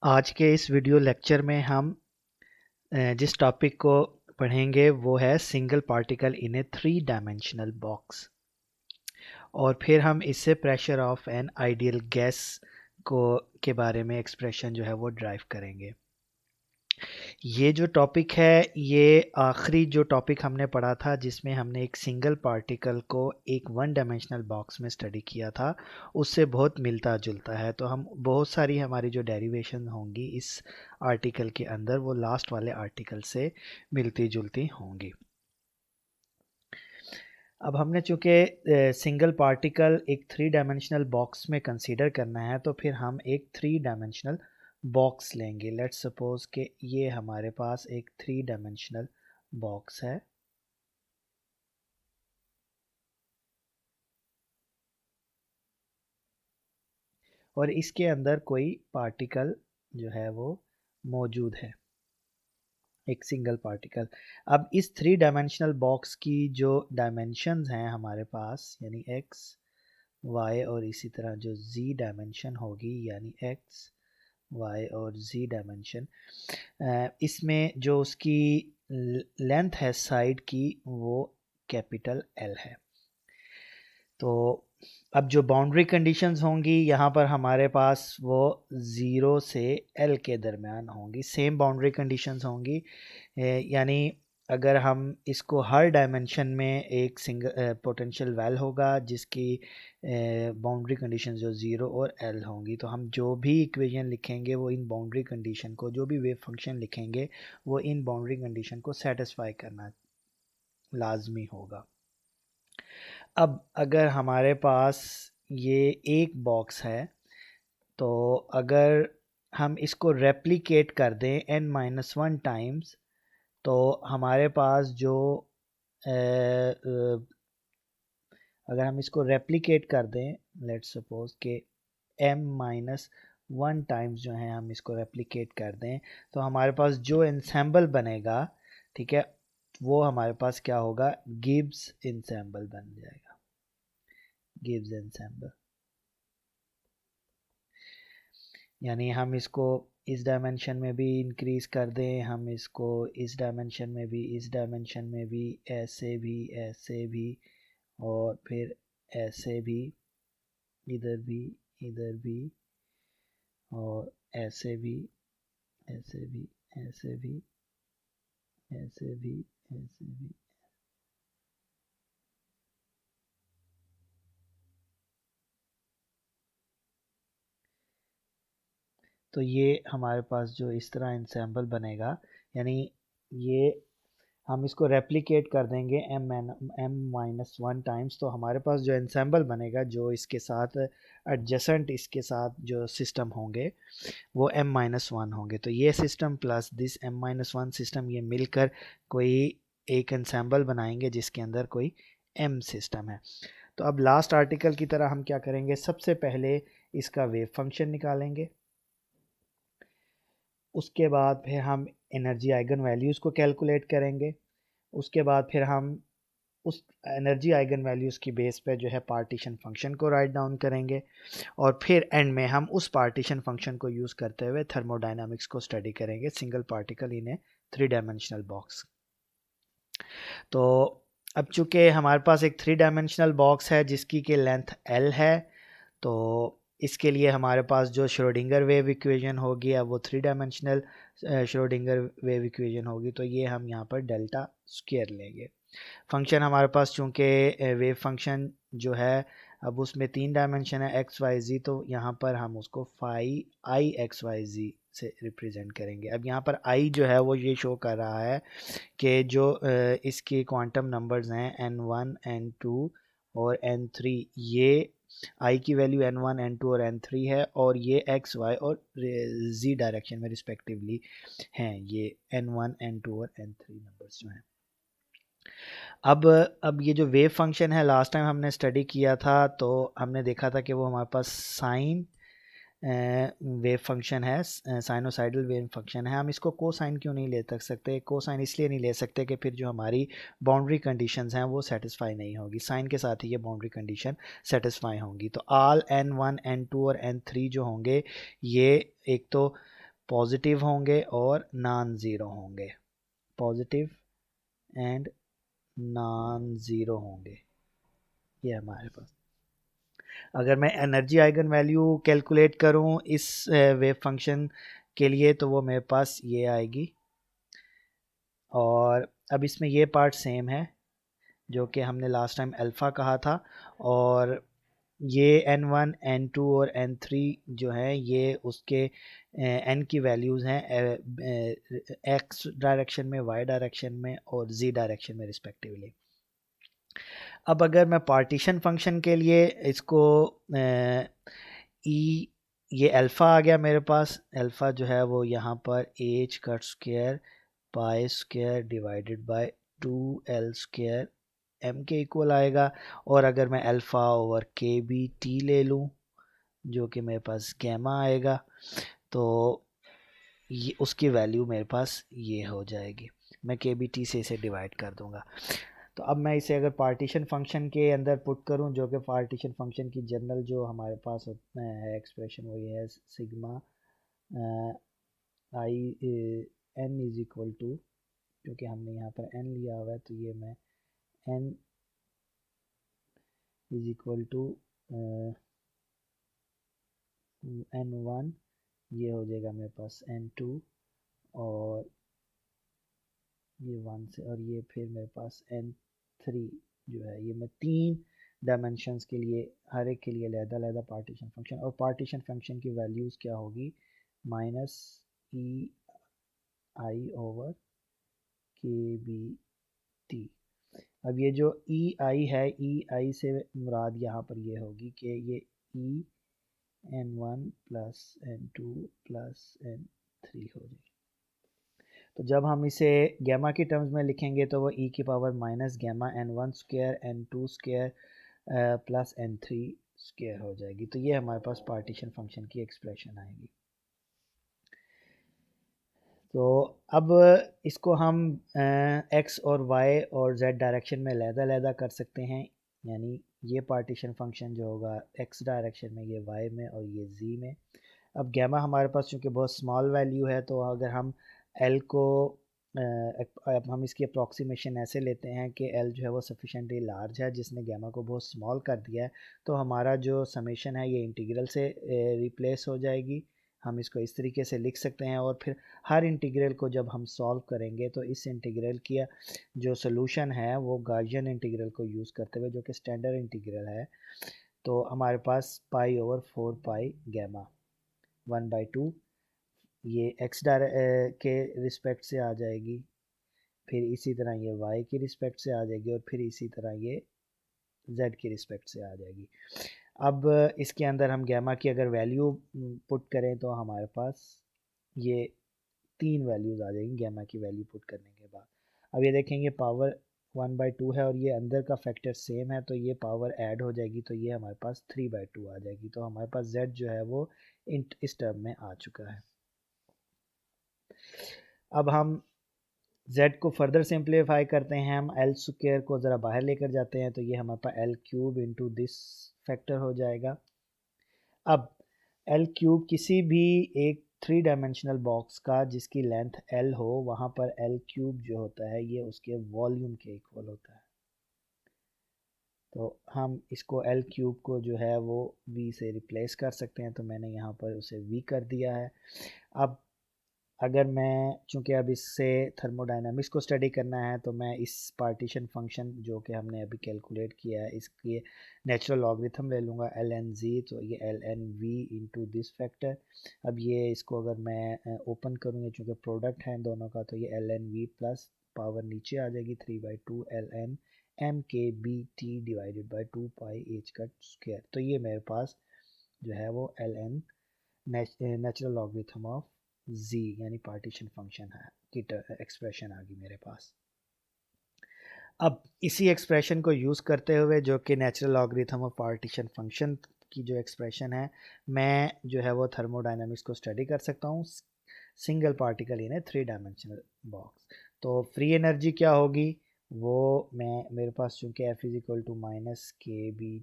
आज के इस वीडियो लेक्चर में हम जिस टॉपिक को पढ़ेंगे वो है single particle in A three dimensional box. और फिर हम इससे pressure of an ideal gas को के बारे में एक्सप्रेशन जो है वो ड्राइव करेंगे। ये जो टॉपिक है ये आखिरी जो टॉपिक हमने पढ़ा था जिसमें हमने एक सिंगल पार्टिकल को एक वन डायमेंशनल बॉक्स में स्टडी किया था, उससे बहुत मिलता जुलता है। तो हम बहुत सारी हमारी जो डेरिवेशन होंगी इस आर्टिकल के अंदर वो लास्ट वाले आर्टिकल से मिलती जुलती होंगी। अब हमने चूँकि सिंगल पार्टिकल एक थ्री डायमेंशनल बॉक्स में कंसीडर करना है तो फिर हम एक थ्री डायमेंशनल बॉक्स लेंगे। लेट्स सपोज कि ये हमारे पास एक थ्री डायमेंशनल बॉक्स है और इसके अंदर कोई पार्टिकल जो है वो मौजूद है, एक सिंगल पार्टिकल। अब इस थ्री डायमेंशनल बॉक्स की जो डायमेंशंस हैं हमारे पास यानी एक्स वाई और इसी तरह जो जी डायमेंशन होगी यानी एक्स वाई और जी डायमेंशन, इसमें जो उसकी लेंथ है साइड की वो कैपिटल एल है। तो अब जो बाउंड्री कंडीशंस होंगी यहाँ पर हमारे पास वो ज़ीरो से एल के दरमियान होंगी, सेम बाउंड्री कंडीशंस होंगी। यानी अगर हम इसको हर डायमेंशन में एक सिंगल पोटेंशियल वेल होगा जिसकी बाउंड्री कंडीशन जो ज़ीरो और एल होंगी, तो हम जो भी इक्वेशन लिखेंगे वो इन बाउंड्री कंडीशन को, जो भी वेव फंक्शन लिखेंगे वो इन बाउंड्री कंडीशन को सेटिस्फाई करना लाजमी होगा। अब अगर हमारे पास ये एक बॉक्स है तो अगर हम इसको रेप्लिकेट कर दें n-1 टाइम्स तो हमारे पास जो अगर हम इसको रेप्लिकेट कर दें, लेट्स सपोज कि m-1 टाइम्स जो है हम इसको रेप्लिकेट कर दें तो हमारे पास जो इंसेंबल बनेगा, ठीक है, वो हमारे पास क्या होगा, गिब्स इंसेंबल बन जाएगा, गिब्स इंसेंबल। यानी हम इसको इस डायमेंशन में भी इंक्रीज कर दें, हम इसको इस डायमेंशन में भी, इस डायमेंशन में भी, ऐसे भी और फिर ऐसे भी, इधर भी, इधर भी और ऐसे भी, ऐसे भी, ऐसे भी, ऐसे भी, ऐसे भी। तो ये हमारे पास जो इस तरह इंसेंबल बनेगा, यानी ये हम इसको रेप्लिकेट कर देंगे m-1 टाइम्स तो हमारे पास जो इंसेंबल बनेगा, जो इसके साथ एडजेसेंट इसके साथ जो सिस्टम होंगे वो m-1 होंगे। तो ये system plus this m-1 system ये मिलकर कोई एक इंसेंबल बनाएंगे जिसके अंदर कोई m सिस्टम है। तो अब लास्ट आर्टिकल की तरह हम क्या करेंगे, सबसे पहले इसका वेव फंक्शन निकालेंगे, उसके बाद फिर हम एनर्जी आइगन वैल्यूज़ को कैलकुलेट करेंगे, उसके बाद फिर हम उस एनर्जी आइगन वैल्यूज़ की बेस पे जो है पार्टीशन फंक्शन को राइट डाउन करेंगे और फिर एंड में हम उस पार्टीशन फंक्शन को यूज़ करते हुए थर्मोडायनामिक्स को स्टडी करेंगे single particle in A three dimensional box. तो अब चूँकि हमारे पास एक थ्री डायमेंशनल बॉक्स है जिसकी कि लेंथ एल है, तो इसके लिए हमारे पास जो श्रोडिंगर वेव इक्वेशन होगी अब वो three dimensional Schrodinger wave equation होगी, तो ये हम यहाँ पर डेल्टा स्क्वायर लेंगे। फंक्शन हमारे पास चूँकि वेव फंक्शन जो है अब उसमें तीन डायमेंशन है एक्स वाई जी, तो यहाँ पर हम उसको फाई आई एक्स वाई जी से रिप्रेजेंट करेंगे। अब यहाँ पर आई जो है वो ये शो कर रहा है कि जो इसके क्वांटम नंबर्स हैं n1 n2 और n3, ये आई की वैल्यू n1 n2 और n3 है और ये x y और z डायरेक्शन में रिस्पेक्टिवली हैं, ये n1 n2 और n3 नंबर्स जो हैं। अब ये जो वेव फंक्शन है लास्ट टाइम हमने स्टडी किया था तो हमने देखा था कि वो हमारे पास साइन वेव फंक्शन है, साइनोसाइडल वेव फंक्शन है। हम इसको कोसाइन क्यों नहीं ले सकते, कोसाइन इसलिए नहीं ले सकते कि फिर जो हमारी बाउंड्री कंडीशंस हैं वो सेटिस्फाई नहीं होगी, साइन के साथ ही ये बाउंड्री कंडीशन सेटिस्फाई होंगी। तो ऑल n1 n2 और n3 जो होंगे ये एक तो पॉजिटिव होंगे और नॉन ज़ीरो होंगे, पॉजिटिव एंड नॉन ज़ीरो होंगे। ये हमारे पास, अगर मैं एनर्जी आइगन वैल्यू कैलकुलेट करूं इस वेव फंक्शन के लिए तो वो मेरे पास ये आएगी। और अब इसमें ये पार्ट सेम है जो कि हमने लास्ट टाइम अल्फ़ा कहा था, और ये n1 n2 और n3 जो है ये उसके n की वैल्यूज़ हैं x डायरेक्शन में, y डायरेक्शन में और z डायरेक्शन में रिस्पेक्टिवली। अब अगर मैं पार्टीशन फंक्शन के लिए इसको ई, ये अल्फ़ा आ गया मेरे पास, अल्फ़ा जो है वो यहाँ पर H cut square pi square divided by 2l square M के इक्वल आएगा। और अगर मैं alpha over K B T ले लूँ जो कि मेरे पास गैमा आएगा, तो ये उसकी वैल्यू मेरे पास ये हो जाएगी। मैं के बी टी से इसे डिवाइड कर दूंगा। तो अब मैं इसे अगर पार्टीशन फंक्शन के अंदर पुट करूं, जो कि पार्टीशन फंक्शन की जनरल जो हमारे पास है एक्सप्रेशन, वो ये है sigma I N is equal to, क्योंकि हमने यहाँ पर n लिया हुआ है तो ये मैं n is equal to n1, ये हो जाएगा मेरे पास n2 और ये 1 से, और ये फिर मेरे पास n3 जो है, ये मैं 3 डायमेंशंस के लिए हर एक के लिए अलग-अलग पार्टीशन फंक्शन, और पार्टीशन फंक्शन की वैल्यूज़ क्या होगी, माइनस ई आई ओवर के बी टी। अब ये जो ई आई है, ई आई से मुराद यहाँ पर ये होगी कि ये ई n1 plus n2 plus n3 हो जाएगी। तो जब हम इसे गैमा की टर्म्स में लिखेंगे तो वो ई की power minus gamma n1 square n2 square plus n3 square हो जाएगी। तो ये हमारे पास पार्टीशन फंक्शन की एक्सप्रेशन आएगी। तो अब इसको हम x और y और z डायरेक्शन में लहदा कर सकते हैं, यानी ये पार्टीशन फंक्शन जो होगा x डायरेक्शन में, ये y में और ये z में। अब गैमा हमारे पास चूँकि बहुत स्मॉल वैल्यू है, तो अगर हम l को अब हम इसकी अप्रॉक्सीमेशन ऐसे लेते हैं कि l जो है वो सफिशेंटली लार्ज है जिसने गैमा को बहुत स्मॉल कर दिया है, तो हमारा जो समेशन है ये इंटीग्रल से रिप्लेस हो जाएगी। हम इसको इस तरीके से लिख सकते हैं, और फिर हर इंटीग्रल को जब हम सॉल्व करेंगे तो इस इंटीग्रल की जो सोल्यूशन है वो गाउसियन इंटीग्रल को यूज़ करते हुए, जो कि स्टैंडर्ड इंटीग्रल है, तो हमारे पास पाई ओवर 4 पाई गैमा 1/2 ये x के रिस्पेक्ट से आ जाएगी, फिर इसी तरह ये y की रिस्पेक्ट से आ जाएगी, और फिर इसी तरह ये z की रिस्पेक्ट से आ जाएगी। अब इसके अंदर हम गैमा की अगर वैल्यू पुट करें तो हमारे पास ये 3 वैल्यूज़ आ जाएंगी गैमा की वैल्यू पुट करने के बाद। अब ये देखेंगे पावर 1/2 है और ये अंदर का फैक्टर सेम है, तो ये पावर ऐड हो जाएगी, तो ये हमारे पास 3/2 आ जाएगी। तो हमारे पास z जो है वो इस टर्म में आ चुका है। अब हम z को फर्दर सिंप्लीफाई करते हैं, हम l स्क्वायर को ज़रा बाहर लेकर जाते हैं, तो ये हमारे पास l cube into this factor हो जाएगा। अब l क्यूब किसी भी एक 3 डायमेंशनल बॉक्स का जिसकी लेंथ l हो, वहाँ पर l क्यूब जो होता है ये उसके वॉल्यूम के इक्वल होता है। तो हम इसको l क्यूब को जो है वो v से रिप्लेस कर सकते हैं, तो मैंने यहाँ पर उसे v कर दिया है। अब अगर मैं, चूँकि अब इससे थर्मोडायनामिक्स को स्टडी करना है, तो मैं इस पार्टीशन फंक्शन जो कि हमने अभी कैलकुलेट किया है इसकी नेचुरल लॉगरिथम ले लूँगा ln(z), तो ये ln(v) इंटू दिस फैक्टर। अब ये इसको अगर मैं ओपन करूँगा, चूँकि प्रोडक्ट है दोनों का, तो ये ln(v) प्लस पावर नीचे आ जाएगी 3/2 ln m K B T divided by 2 pi H का स्क्वायर। तो ये मेरे पास जो है वो ln natural logarithm of z यानी पार्टीशन फंक्शन है की एक्सप्रेशन आ गई मेरे पास। अब इसी एक्सप्रेशन को यूज़ करते हुए, जो कि natural logarithm of partition function की जो एक्सप्रेशन है, मैं जो है वो थर्मोडायनामिक्स को स्टडी कर सकता हूँ single particle in a 3 dimensional box. तो फ्री एनर्जी क्या होगी, वो मैं, मेरे पास चूँकि F is equal to minus K B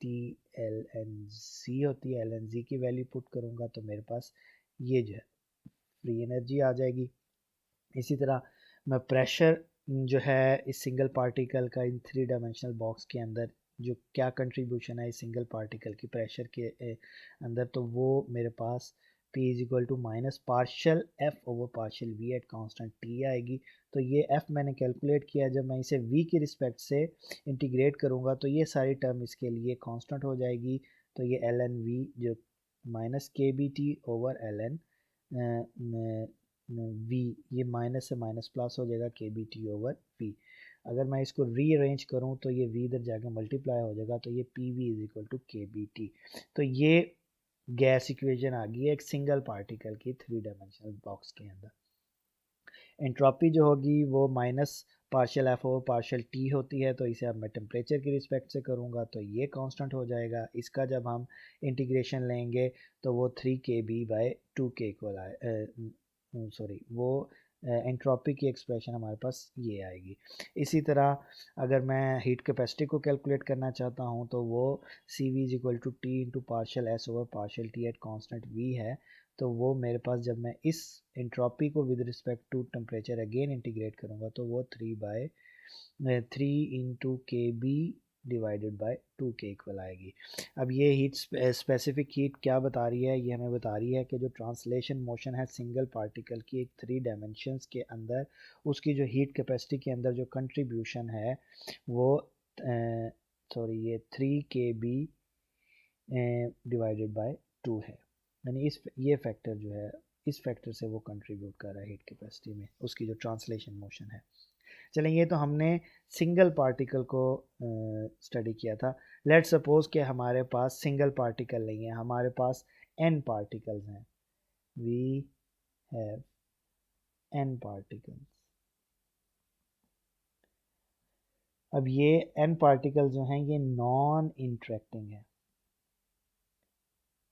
T L N G होती है, एल एन जी की वैल्यू पुट करूँगा तो मेरे पास ये जो है फ्री एनर्जी आ जाएगी। इसी तरह मैं प्रेशर जो है इस सिंगल पार्टिकल का इन 3 डायमेंशनल बॉक्स के अंदर जो क्या कंट्रीब्यूशन है इस सिंगल पार्टिकल की प्रेशर के अंदर, तो वो मेरे पास P is equal to minus partial F over partial V at constant T आएगी। तो ये F मैंने कैलकुलेट किया, जब मैं इसे V की रिस्पेक्ट से इंटीग्रेट करूँगा तो ये सारी टर्म इसके लिए कांस्टेंट हो जाएगी। तो ये एल एन वी जो minus K B T over L N V, ये माइनस से माइनस प्लस हो जाएगा के बी टी ओवर वी। अगर मैं इसको रीअरेंज करूँ तो ये v इधर जाकर मल्टीप्लाई हो जाएगा, तो ये P V is equal to K B T. तो ये गैस इक्वेशन आ गई है एक सिंगल पार्टिकल की 3 डायमेंशनल बॉक्स के अंदर। एंट्रोपी जो होगी वो minus partial F over partial T होती है, तो इसे अब मैं टेम्परेचर की रिस्पेक्ट से करूँगा तो ये कांस्टेंट हो जाएगा। इसका जब हम इंटीग्रेशन लेंगे तो वो 3 kb/2 के इक्वल आए, सॉरी वो एंट्रोपी की एक्सप्रेशन हमारे पास ये आएगी। इसी तरह अगर मैं हीट कैपेसिटी को कैलकुलेट करना चाहता हूँ तो वो C V is equal to T into partial S over partial T at constant V है। तो वो मेरे पास जब मैं इस एंट्रोपी को with respect to temperature again integrate करूँगा तो वो 3 इंटू के बी डिवाइडेड बाय 2 के इक्वल आएगी। अब ये हीट स्पेसिफिक हीट क्या बता रही है, ये हमें बता रही है कि जो ट्रांसलेशन मोशन है सिंगल पार्टिकल की एक 3 डायमेंशंस के अंदर, उसकी जो हीट कैपेसिटी के अंदर जो कंट्रीब्यूशन है वो सॉरी ये 3 kb डिवाइडेड बाय 2 है। यानी इस ये फैक्टर जो है इस फैक्टर से वो कंट्रीब्यूट कर रहा है हीट कैपेसिटी में, उसकी जो ट्रांसलेशन मोशन है। चलें, ये तो हमने सिंगल पार्टिकल को स्टडी किया था। लेट सपोज कि हमारे पास सिंगल पार्टिकल नहीं है, हमारे पास n पार्टिकल्स हैं। We have n particles. अब ये n पार्टिकल जो हैं ये नॉन इंटरेक्टिंग है,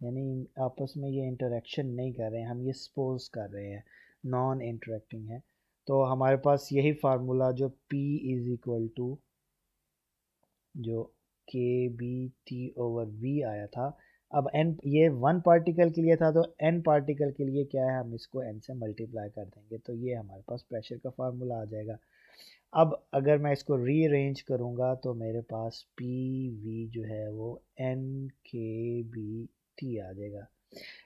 यानी आपस में ये इंटरेक्शन नहीं कर रहे हैं, हम ये सपोज कर रहे हैं नॉन इंटरेक्टिंग है। तो हमारे पास यही फार्मूला जो P इज इक्वल टू जो के बी टी ओवर वी आया था, अब n ये 1 पार्टिकल के लिए था तो n पार्टिकल के लिए क्या है, हम इसको n से मल्टीप्लाई कर देंगे तो ये हमारे पास प्रेशर का फार्मूला आ जाएगा। अब अगर मैं इसको रीअरेंज करूँगा तो मेरे पास पी वी जो है वो n के बी टी आ जाएगा।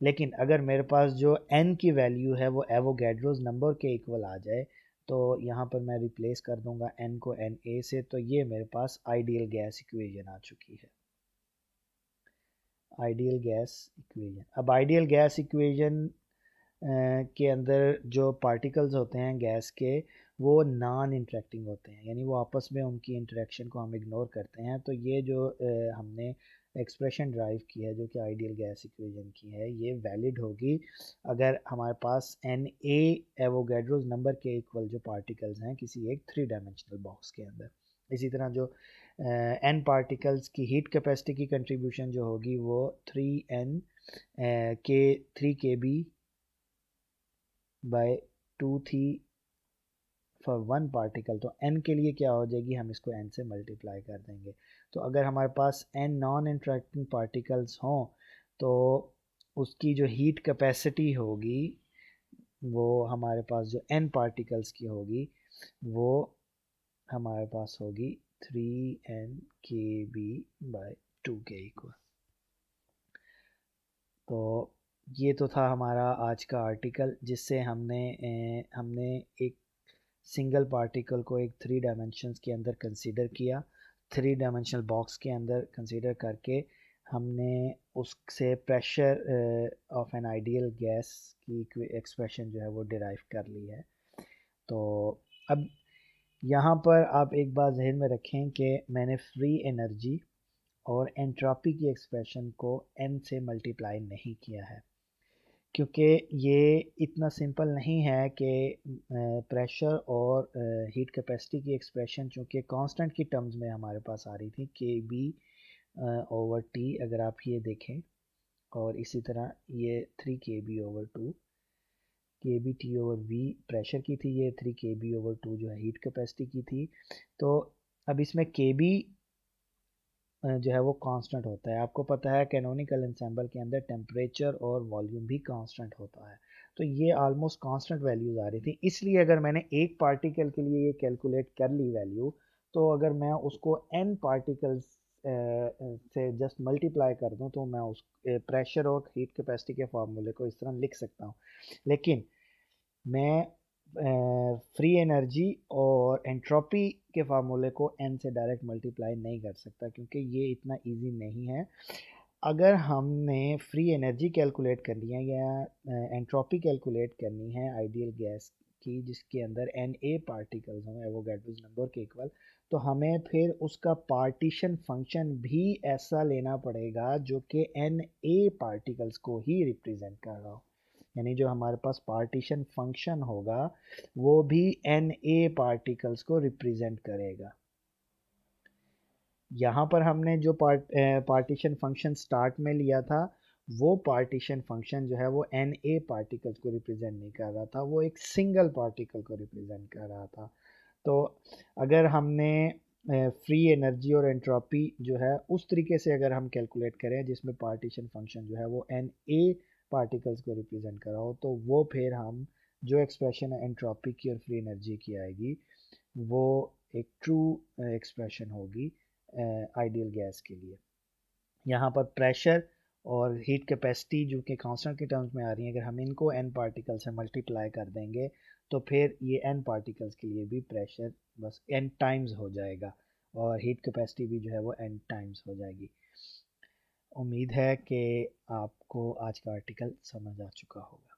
लेकिन अगर मेरे पास जो n की वैल्यू है वो एवोगैड्रोस नंबर के इक्वल आ जाए तो यहाँ पर मैं रिप्लेस कर दूंगा n को Na से, तो ये मेरे पास आइडियल गैस इक्वेशन आ चुकी है। आइडियल गैस इक्वेशन, अब आइडियल गैस इक्वेशन के अंदर जो पार्टिकल्स होते हैं गैस के वो नॉन इंटरेक्टिंग होते हैं, यानी वो आपस में उनकी इंटरेक्शन को हम इग्नोर करते हैं। तो ये जो हमने एक्सप्रेशन ड्राइव की है जो कि आइडियल गैस इक्वेशन की है, ये वैलिड होगी अगर हमारे पास एन ए एवोगैड्रोस नंबर के इक्वल जो पार्टिकल्स हैं किसी एक 3 डायमेंशनल बॉक्स के अंदर। इसी तरह जो एन पार्टिकल्स की हीट कैपेसिटी की कंट्रीब्यूशन जो होगी वो 3n के 3 kb बाय 2 थी फॉर 1 पार्टिकल। तो n के लिए क्या हो जाएगी, हम इसको n से मल्टीप्लाई कर देंगे। तो अगर हमारे पास n नॉन इंटरेक्टिंग पार्टिकल्स हों तो उसकी जो हीट कैपेसिटी होगी वो हमारे पास जो n पार्टिकल्स की होगी वो हमारे पास होगी 3n/2 के इक्वल। तो ये तो था हमारा आज का आर्टिकल जिससे हमने एक सिंगल पार्टिकल को एक 3 डायमेंशंस के अंदर कंसीडर किया, 3 डायमेंशनल बॉक्स के अंदर कंसीडर करके हमने उससे pressure of an ideal gas की एक्सप्रेशन जो है वो डिराइव कर ली है। तो अब यहाँ पर आप एक बात जहन में रखें कि मैंने फ्री एनर्जी और एंट्रोपी की एक्सप्रेशन को n से मल्टीप्लाई नहीं किया है, क्योंकि ये इतना सिंपल नहीं है कि प्रेशर और हीट कैपेसिटी की एक्सप्रेशन चूँकि कांस्टेंट की टर्म्स में हमारे पास आ रही थी के बी ओवर टी, अगर आप ये देखें, और इसी तरह ये 3 kb/2 के B T over V pressure की थी, ये 3 kb/2 जो है हीट कैपेसिटी की थी। तो अब इसमें के बी जो है वो कांस्टेंट होता है। आपको पता है कैनोनिकल एंसेंबल के अंदर टेम्परेचर और वॉल्यूम भी कांस्टेंट होता है। तो ये ऑलमोस्ट कांस्टेंट वैल्यूज आ रही थी, इसलिए अगर मैंने एक पार्टिकल के लिए ये कैलकुलेट कर ली वैल्यू, तो अगर मैं उसको n पार्टिकल्स से जस्ट मल्टीप्लाई कर दूं तो मैं उस प्रेशर और हीट कैपेसिटी के फार्मूले को इस तरह लिख सकता हूँ। लेकिन मैं फ्री एनर्जी और एंट्रोपी के फार्मूले को n से डायरेक्ट मल्टीप्लाई नहीं कर सकता, क्योंकि ये इतना इजी नहीं है। अगर हमने फ्री एनर्जी कैलकुलेट करनी है या एंट्रोपी कैलकुलेट करनी है आइडियल गैस की, जिसके अंदर Na पार्टिकल्स हों एवोगैड्रोस नंबर के इक्वल, तो हमें फिर उसका पार्टीशन फंक्शन भी ऐसा लेना पड़ेगा जो कि Na पार्टिकल्स को ही रिप्रेजेंट कर रहा हो। यानी जो हमारे पास पार्टीशन फंक्शन होगा वो भी Na पार्टिकल्स को रिप्रेजेंट करेगा। यहाँ पर हमने जो पार्टीशन फंक्शन स्टार्ट में लिया था, वो पार्टीशन फंक्शन जो है वो Na पार्टिकल्स को रिप्रेजेंट नहीं कर रहा था, वो एक सिंगल पार्टिकल को रिप्रेजेंट कर रहा था। तो अगर हमने फ्री एनर्जी और एंट्रोपी जो है उस तरीके से अगर हम कैलकुलेट करें जिसमें पार्टीशन फंक्शन जो है वो Na पार्टिकल्स को रिप्रेजेंट कर रहा हो, तो वो फिर हम जो एक्सप्रेशन एंट्रोपी की और फ्री एनर्जी की आएगी वो एक ट्रू एक्सप्रेशन होगी आइडियल गैस के लिए। यहाँ पर प्रेशर और हीट कैपेसिटी जो कि कांस्टेंट के टर्म्स में आ रही है, अगर हम इनको n पार्टिकल से मल्टीप्लाई कर देंगे तो फिर ये n पार्टिकल्स के लिए भी प्रेशर बस n टाइम्स हो जाएगा और हीट कैपेसिटी भी जो है वो n टाइम्स हो जाएगी। उम्मीद है कि आपको आज का आर्टिकल समझ आ चुका होगा।